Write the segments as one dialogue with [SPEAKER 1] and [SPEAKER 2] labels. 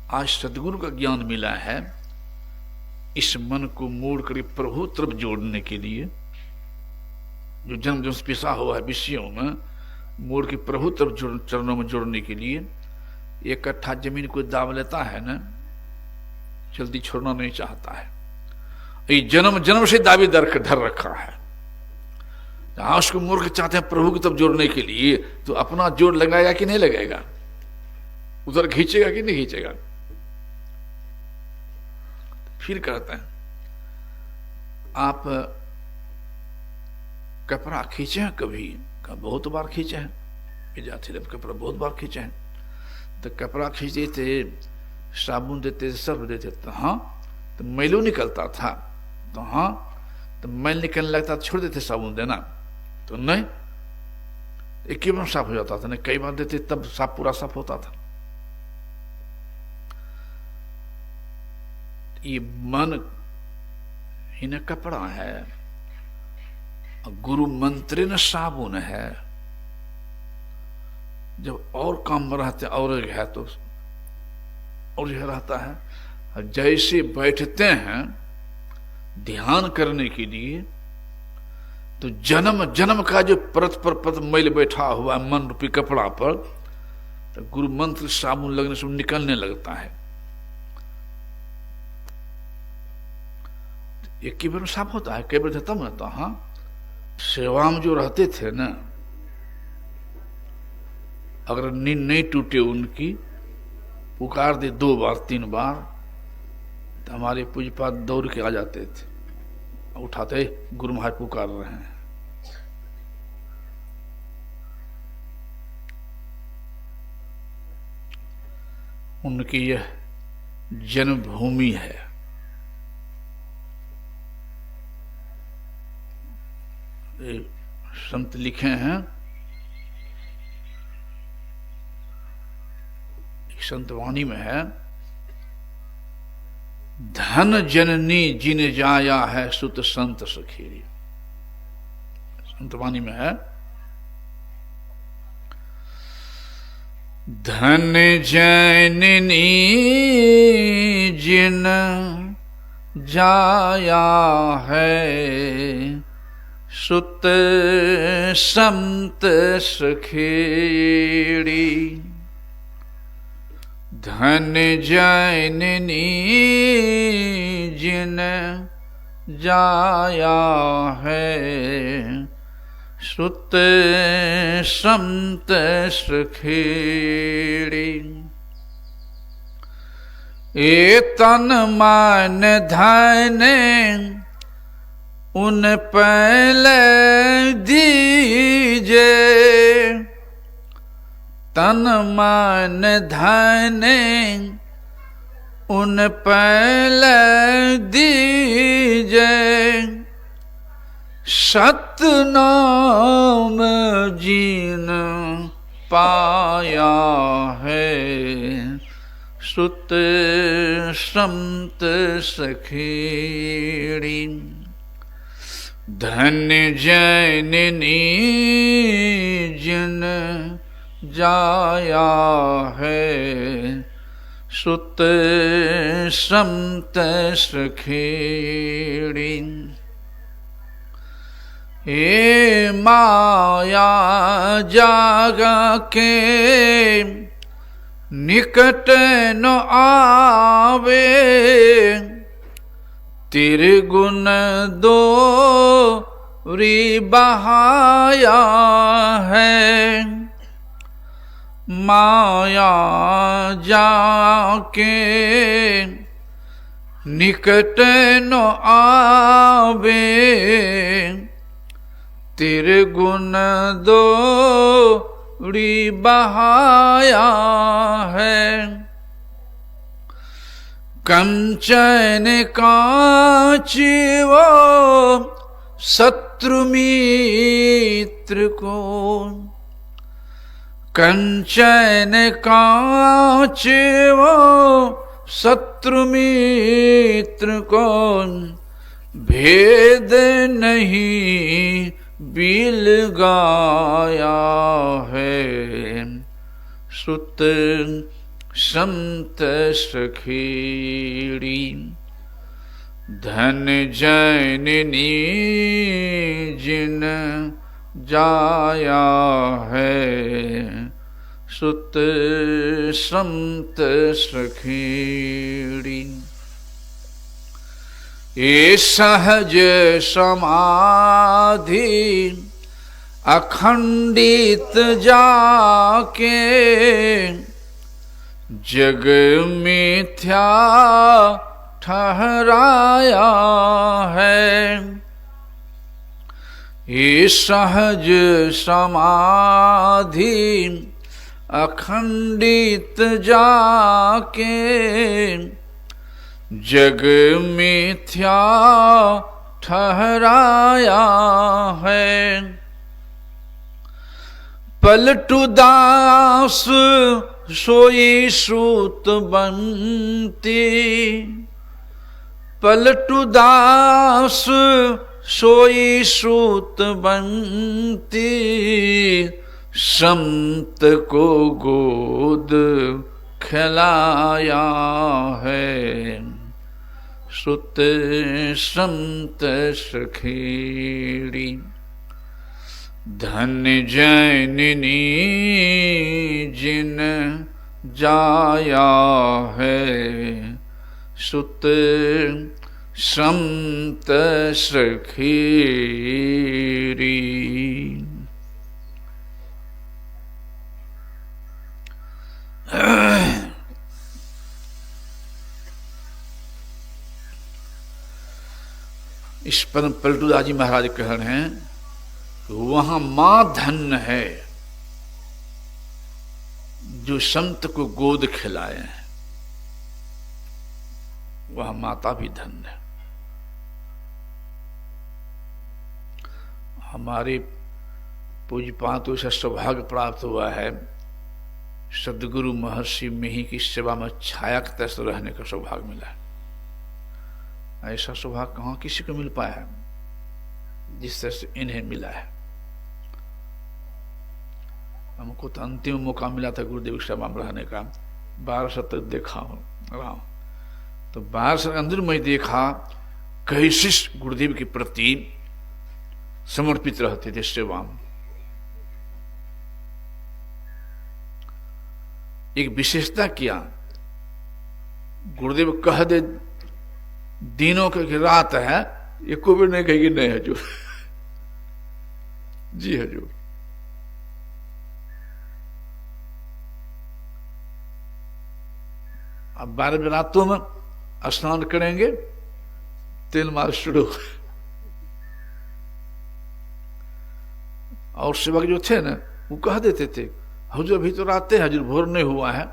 [SPEAKER 1] आज सदगुरु का ज्ञान मिला है, इस मन को मोड़ कर प्रभु तरफ जोड़ने के लिए, जो जन्म जन्म से पिसा हुआ है विषयों में, मोड़ के प्रभु तरफ चरणों में जोड़ने के लिए एक कट्ठा जमीन कोई दाव लेता है ना, जल्दी छोड़ना नहीं चाहता है। ये जन्म जन्म से दावे धर रखा है। आज को मोड़ के चाहते हैं प्रभु की तरफ जोड़ने के लिए, तो अपना जोड़ लगाएगा कि नहीं लगाएगा, उधर खींचेगा कि नहीं खींचेगा। फिर कहते हैं आप कपड़ा खींचे हैं कभी? का बहुत बार खींचे हैं, विद्यार्थी जब कपड़ा बहुत बार खींचे हैं। तो कपड़ा खींचते थे, साबुन देते थे, सर्फ देते थे, हाँ तो मैलू निकलता था, तो हाँ तो मैल निकलने लगता तो छोड़ देते साबुन देना, तो नहीं, एक ही बार साफ हो जाता था, नहीं कई बार देते तब साफ पूरा साफ होता था। ये मन ही न कपड़ा है, गुरु मंत्र न साबुन है। जब और काम में रहते और है तो और यह रहता है। जैसे बैठते हैं ध्यान करने के लिए, तो जन्म जन्म का जो परत पर परत मैल बैठा हुआ मन रूपी कपड़ा पर, तो गुरु मंत्र साबुन लगने से निकलने लगता है। एक ही बार साफ होता है, कई बार तब रहता। हाँ, सेवा में जो रहते थे ना, अगर नींद नहीं टूटे उनकी, पुकार दे 2 बार 3 बार, तो हमारे पूजपात दौड़ के आ जाते थे, उठाते गुरु महाराज पुकार रहे हैं। उनकी यह जन्मभूमि है। संत लिखे हैं, एक संत वाणी में है, धन जननी जिन जाया है सुत संत सखेरी। संत वाणी में है, धन जननी जिन जाया है सुत संत सखेड़ी। धन जननी जिन जाया है सुत संत सखेड़ी। ए तन मन धन उन पहले दीजे, तन मन धन उन पहले दीजे। सतनाम जीन पाया है सुत संत सखेड़ी। धन जननी जिन जाया है सुत संत सखेड़ी। हे माया जागा के निकट न आवे, तेरे गुण दोरी बहाया है। माया जाके निकट न आवे, तेरे गुण दोरी बहाया है। कंचन कांचवो शत्रु मित्र को, कंचन कांचवो शत्रु मित्र को, भेद नहीं बिल गाया है सुत संत सखेड़ी धन जननी जिन जाया है सुत संत सखेड़ी। ये सहज समाधि अखंडित जाके जग मिथ्या ठहराया है। ये सहज समाधि अखंडित जाके जग मिथ्या ठहराया है। पलटू दास सोई श्रुत बनती, पलटू दास सोई श्रुत बनती, संत को गोद खिलाया है सुत संत सखेड़ी। धन जननी जिन जाया है सुत संत सखेड़ी। इस परम पलटूदास जी महाराज कह रहे हैं कि वहां मां धन्य है जो संत को गोद खिलाए हैं, वह माता भी धन्य है। हमारे पूज्यपाद से सौभाग्य प्राप्त हुआ है सदगुरु महर्षि मिहि की सेवा में छाया के तरह रहने का सौभाग्य मिला है। ऐसा सौभाग्य कहाँ किसी को मिल पाया है जिस तरह से इन्हें मिला है। हमको तो अंतिम मौका मिला था गुरुदेव की सेवा में रहने का, 12 साल तक देखा हूं रहा हूं, तो 12 साल अंदर मैं देखा कई शिष्य गुरुदेव के प्रति समर्पित रहते थे सेवा में। एक विशेषता क्या, गुरुदेव कह दे दिनों की रात है, ये कोई नहीं कहेगी नहीं हजूर, जी हजूर। अब 12 बजे रातों में स्नान करेंगे, तेल मालिश शुरू। और सेवक जो थे ना वो कह देते थे हजूर अभी तो रात है, हजूर भोर नहीं हुआ है।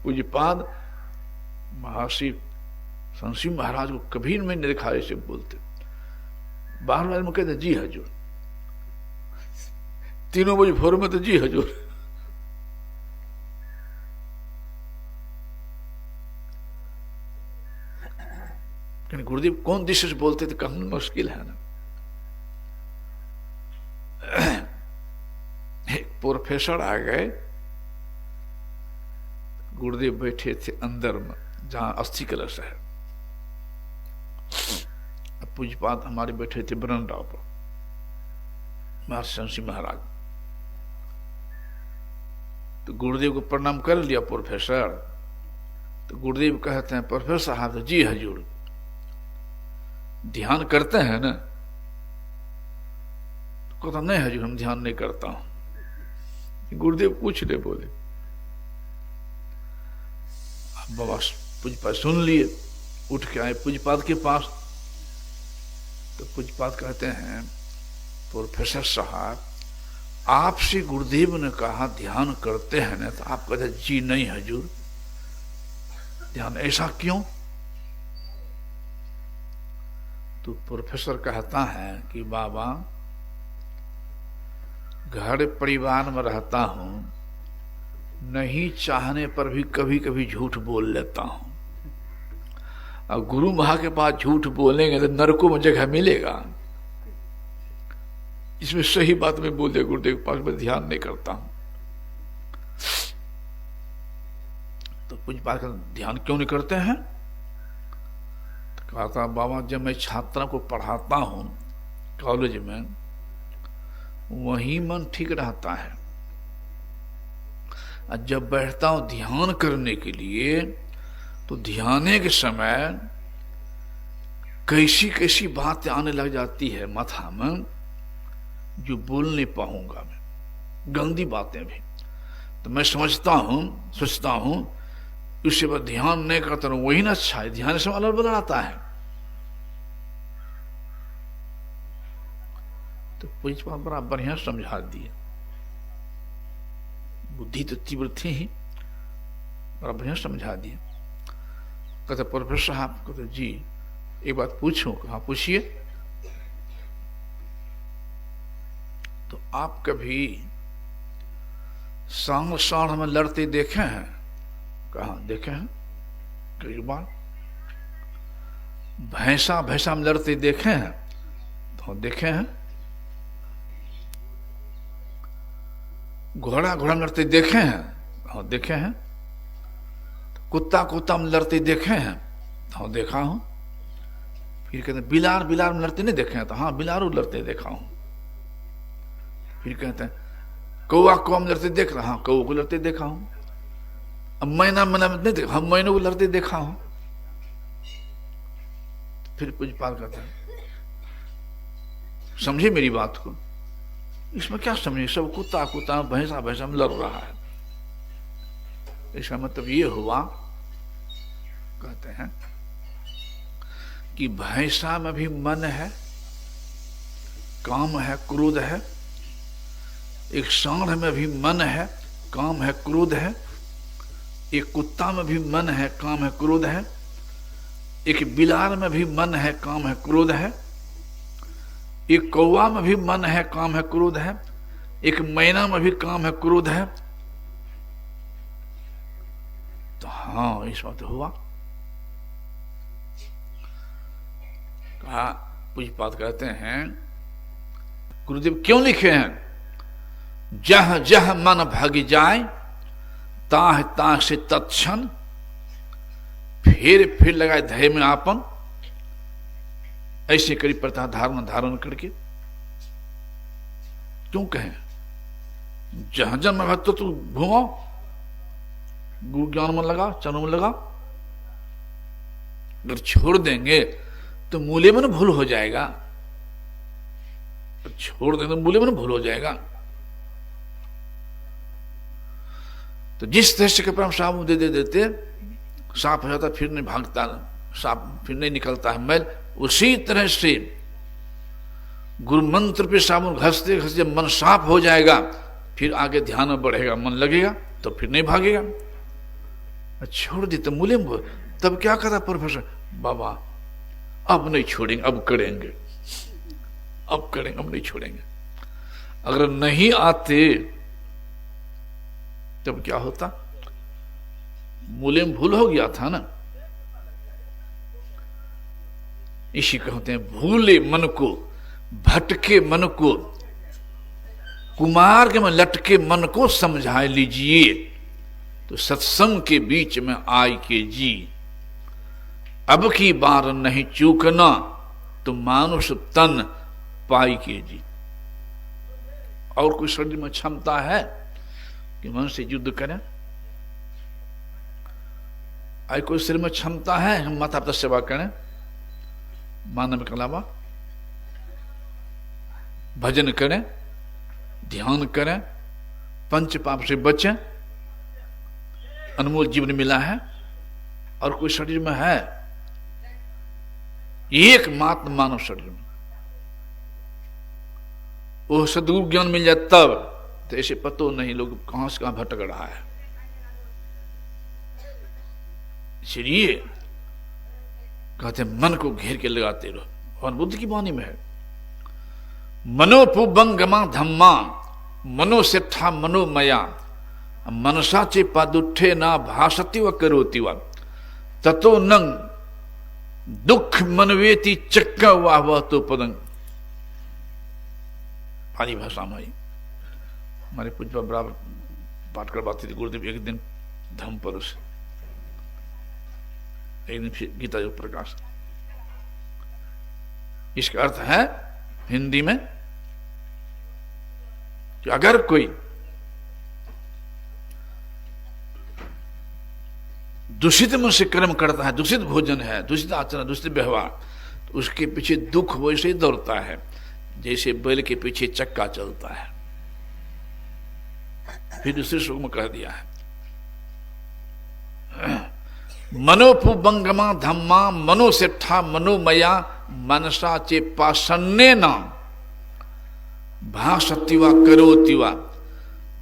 [SPEAKER 1] पूज्यपाद महर्षि संसी महाराज को कभी नहीं देखा ऐसे बोलते। 12 बजे में कहते जी हजूर, 3 बजे भोर में तो जी हजूर। गुरुदेव कौन दिशा से बोलते थे कहना मुश्किल है ना। एक प्रोफेसर आ गए, गुरुदेव बैठे थे अंदर में जहां अस्थि कलश है, पूज्यपाद हमारे बैठे थे बरंडा पर, महर्षि महाराज। तो गुरुदेव को प्रणाम कर लिया प्रोफेसर। तो गुरुदेव कहते हैं प्रोफेसर साहब जी हजूर ध्यान करते हैं ना? तो कहता नहीं हजूर हम ध्यान नहीं करता हूं। गुरुदेव पूछ ले बोले। अब बाबा पूज्यपाद सुन लिए, उठ के आए पूज्यपाद के पास। तो पूज्यपाद कहते हैं प्रोफेसर साहब आपसे गुरुदेव ने कहा ध्यान करते हैं ना, तो आप कहते जी नहीं हजूर ध्यान, ऐसा क्यों? तो प्रोफेसर कहता है कि बाबा घर परिवार में रहता हूं, नहीं चाहने पर भी कभी कभी झूठ बोल लेता हूं। अब गुरु महा के पास झूठ बोलेंगे तो नरकों में जगह मिलेगा। इसमें सही बात में बोले गुरुदेव के पास मैं ध्यान नहीं करता हूं। तो पूज्यपाद का ध्यान क्यों नहीं करते हैं? तो कहा था बाबा जब मैं छात्रों को पढ़ाता हूं कॉलेज में, वही मन ठीक रहता है, और जब बैठता हूं ध्यान करने के लिए तो ध्यान के समय कैसी कैसी बातें आने लग जाती है माथा में जो बोल नहीं पाऊंगा मैं, गंदी बातें भी। तो मैं समझता हूं, सोचता हूं, उससे पर ध्यान नहीं करता हूं, वही ना अच्छा है, ध्यान से अलग बदल आता है। तो पूज्यपाद बड़ा बढ़िया समझा दिए, बुद्धि तो तीव्र थी ही, बड़ा बढ़िया समझा दिए। कहते प्रोफेसर साहब, कहते जी एक बात पूछूं? कहा पूछिए। तो आप कभी सांड सांड में लड़ते देखे हैं? कहा देखे हैं कई बार। भैंसा भैंसा में लड़ते देखे हैं? तो देखे हैं। घोड़ा घोड़ा में लड़ते देखे हैं? हाँ देखे हैं। कुत्ता कुत्ता में लड़ते देखे हैं? हाँ देखा हूं। फिर कहते हैं बिलार बिलार में लड़ते नहीं देखे हैं? तो हाँ बिलारू लड़ते देखा हूं। फिर कहते हैं कौआ कौआ में लड़ते देख रहा, हाँ कौआ को लड़ते देखा हूं। अब मैना मैना में नहीं देखा, हम मैनों को लड़ते देखा हूं। फिर पूज्यपाद कहते हैं समझे मेरी बात को? इसमें क्या समझे, सब कुत्ता कुत्ता भैंसा भैंसा में लड़ रहा है। इसका मतलब ये हुआ, कहते हैं कि भैंसा में भी मन है, काम है, क्रोध है। एक सांड में भी मन है, काम है, क्रोध है। एक कुत्ता में भी मन है, काम है, क्रोध है। एक बिलार में भी मन है, काम है, क्रोध है। एक कौवा में भी मन है, काम है, क्रोध है। एक मैना में भी काम है, क्रोध है। तो हाँ इस बात हुआ। कहा पूज्यपाद कहते हैं गुरुदेव क्यों लिखे हैं, जह जह मन भाग जाए ताह ताह से तत्क्षण फिर लगाए धैर्य में आपन, ऐसे करी प्रथा धारण करके। क्यों कहें जहां जहां में भक्त तो घूमो, गुरु ज्ञान में लगा, चरणों में लगा। अगर छोड़ देंगे तो मूल्य में भूल हो जाएगा, छोड़ देंगे तो मूल्य में भूल हो जाएगा। तो जिस तरह से कपड़ा साबुन दे देते साफ हो जाता, फिर नहीं भागता, साफ फिर नहीं निकलता है मैल, उसी तरह से गुरु मंत्र पे साबुन घसते घसते मन साफ हो जाएगा, फिर आगे ध्यान में बढ़ेगा, मन लगेगा तो फिर नहीं भागेगा। छोड़ दी तो मूल्य में, तब क्या कहता प्रोफेसर बाबा अब नहीं छोड़ेंगे, अब करेंगे, अब करेंगे, अब नहीं छोड़ेंगे। अगर नहीं आते तब क्या होता, मूल्य में भूल हो गया था ना। इसी कहते हैं भूले मन को, भटके मन को, कुमार्ग में लटके मन को समझा लीजिए, तो सत्संग के बीच में आय के जी। अब की बार नहीं चूकना, तो मानुष तन पाई के जी। और कोई शरीर में क्षमता है कि मन से युद्ध करें? आई कोई शरीर में क्षमता है हम माता पिता सेवा करें मानव के अलावा? भजन करें, ध्यान करें, पंच पाप से बचें, अनमोल जीवन मिला है। और कोई शरीर में है? एकमात्र मानव शरीर में। वो सद्गुरु ज्ञान मिल जाए तब, तो ऐसे पतो नहीं लोग कहां से कहां भटक रहा है। इसलिए कहते मन को घेर के लगाते रहो, भगवान बुद्ध की वाणी में है मनोपुबंगमा धम्मा मनो सेठा मनोमया मनसा चे पादुठे ना भाषति व करोति व ततो नंग दुख मनवेति चक्क वाह वह तो पदंग। पाली भाषा में हमारे पूज्य बराबर पाठ करवाते थे गुरुदेव एक दिन धम्म पर उसे एक दिन फिर गीता योग प्रकाश। इसका अर्थ है हिंदी में कि अगर कोई दूषित मन से कर्म करता है, दूषित भोजन है, दूषित आचरण, दूषित व्यवहार, तो उसके पीछे दुख वैसे ही दौड़ता है जैसे बैल के पीछे चक्का चलता है। फिर दूसरे श्लोक में कह दिया है, मनोपुबंगमा धम्मा मनोसेठा मनोमया मनसा चे पाषण्ये नाम भाषतिवा करोतिवा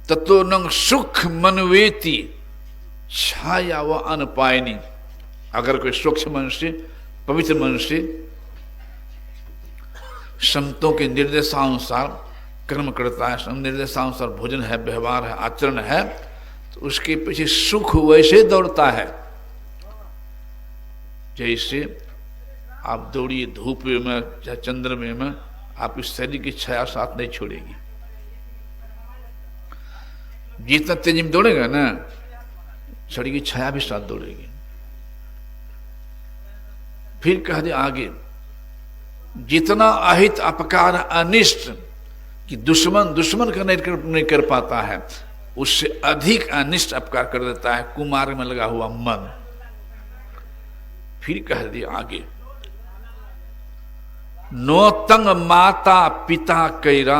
[SPEAKER 1] ततो न सुख मनवेति छाया व अनपायनी। अगर कोई स्वच्छ मन से, पवित्र मन से, संतों के निर्देशानुसार कर्म करता है, निर्देशानुसार भोजन है, व्यवहार है, आचरण है, तो उसके पीछे सुख वैसे दौड़ता है जैसे आप दौड़िए धूप में या चंद्रमा में, आपकी शरीर की छाया साथ नहीं छोड़ेगी। जितना तेजी में दौड़ेगा ना, शरीर की छाया भी साथ दौड़ेगी। फिर कह दे आगे, जितना अहित अपकार अनिष्ट कि दुश्मन का नहीं कर पाता है, उससे अधिक अनिष्ट अपकार कर देता है कुमार्ग में लगा हुआ मन। फिर कह दिया आगे, नोतंग माता पिता कैरा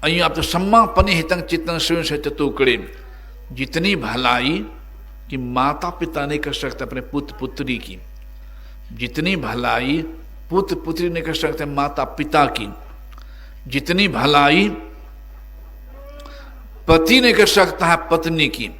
[SPEAKER 1] अं आप तो सम्मा पनि हितंग चित्तंग स्वयं से चतुकड़े। जितनी भलाई कि माता पिता नहीं कर सकते अपने पुत्र पुत्री की, जितनी भलाई पुत्र पुत्री नहीं कर सकते माता पिता की, जितनी भलाई पति नहीं कर सकता है पत्नी की,